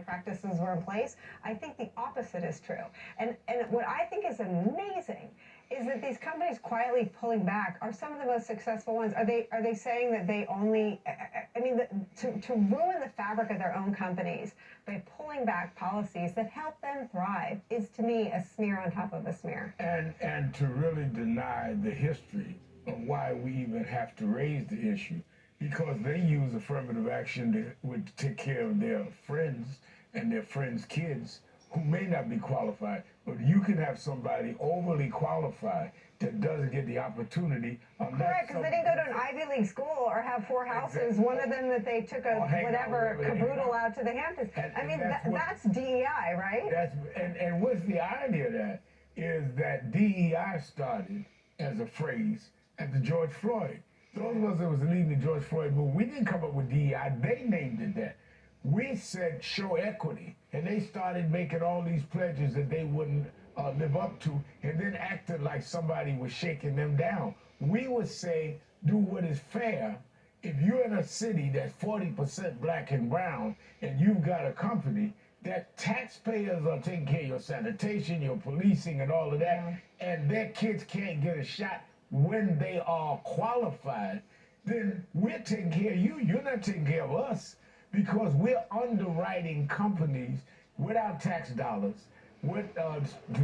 practices were in place. I think the opposite is true. And what I think is amazing is that these companies quietly pulling back are some of the most successful ones. Are they saying that they only, I mean, to ruin the fabric of their own companies by pulling back policies that help them thrive is, to me, a smear on top of a smear. And to really deny the history of why we even have to raise the issue, because they use affirmative action to take care of their friends and their friends' kids who may not be qualified. But you can have somebody overly qualified that doesn't get the opportunity. Correct, because they didn't go to an Ivy League school or have four houses. Exactly. One of them that they took a whatever caboodle out to the Hamptons. I mean, that's DEI, right? And what's the irony of that is that DEI started as a phrase at the George Floyd. Those of us that was leading the George Floyd movement, we didn't come up with DEI. They named it that. We said show equity, and they started making all these pledges that they wouldn't live up to, and then acted like somebody was shaking them down. We would say do what is fair. If you're in a city that's 40% black and brown, and you've got a company that taxpayers are taking care of your sanitation, your policing, and all of that, and their kids can't get a shot when they are qualified, then we're taking care of you. You're not taking care of us, because we're underwriting companies without tax dollars, with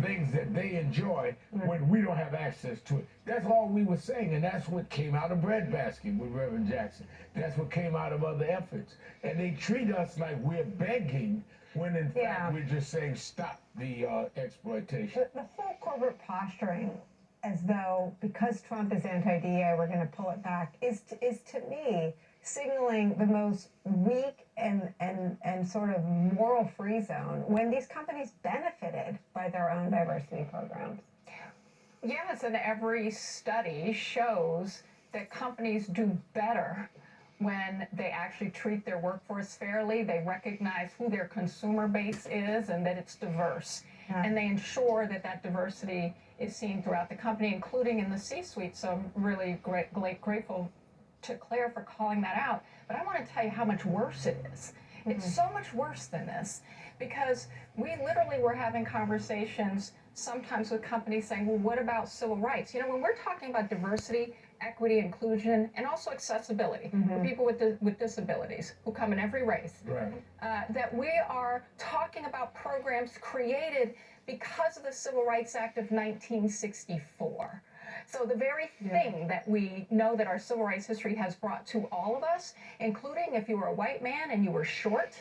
things that they enjoy when we don't have access to it. That's all we were saying, and that's what came out of Breadbasket with Reverend Jackson. That's what came out of other efforts. And they treat us like we're begging, when in fact we're just saying stop the exploitation. The whole corporate posturing, as though because Trump is anti-DEI, we're going to pull it back, is to me signaling the most weak and sort of moral-free zone when these companies benefited by their own diversity programs. Yes, and every study shows that companies do better when they actually treat their workforce fairly. They recognize who their consumer base is and that it's diverse. And they ensure that that diversity is seen throughout the company, including in the C-suite. So I'm really grateful to Claire for calling that out. But I want to tell you how much worse it is. It's so much worse than this, because we literally were having conversations sometimes with companies saying, well, what about civil rights? You know, when we're talking about diversity, equity, inclusion, and also accessibility for people with disabilities who come in every race, that we are talking about programs created because of the Civil Rights Act of 1964. So the very thing that we know that our civil rights history has brought to all of us, including if you were a white man and you were short,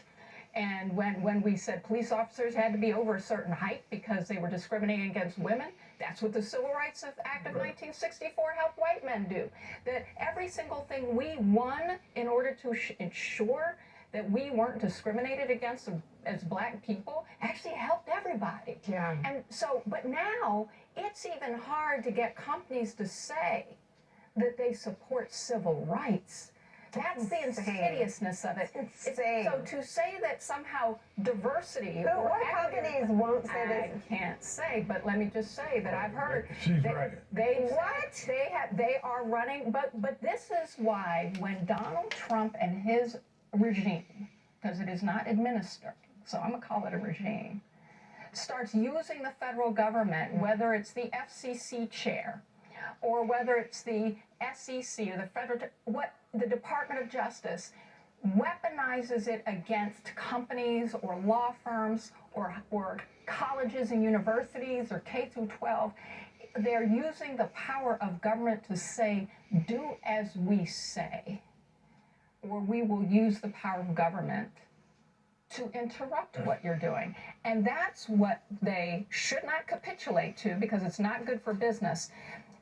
and when we said police officers had to be over a certain height because they were discriminating against women, that's what the Civil Rights Act of 1964 helped white men do. That every single thing we won in order to ensure that we weren't discriminated against as black people actually helped everybody. And so, but now it's even hard to get companies to say that they support civil rights. That's the insidiousness of it. So to say that somehow diversity or companies won't say this? I can't say, but let me just say that I've heard She's right. They are running, but this is why when Donald Trump and his regime, because it is not administering, so I'm gonna call it a regime, starts using the federal government, whether it's the FCC chair or whether it's the SEC or the Department of Justice, weaponizes it against companies or law firms or colleges and universities or K through 12. They're using the power of government to say, do as we say, or we will use the power of government to interrupt what you're doing. And that's what they should not capitulate to, because it's not good for business.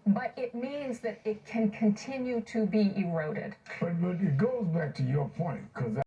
But it means that it can continue to be eroded. But it goes back to your point, because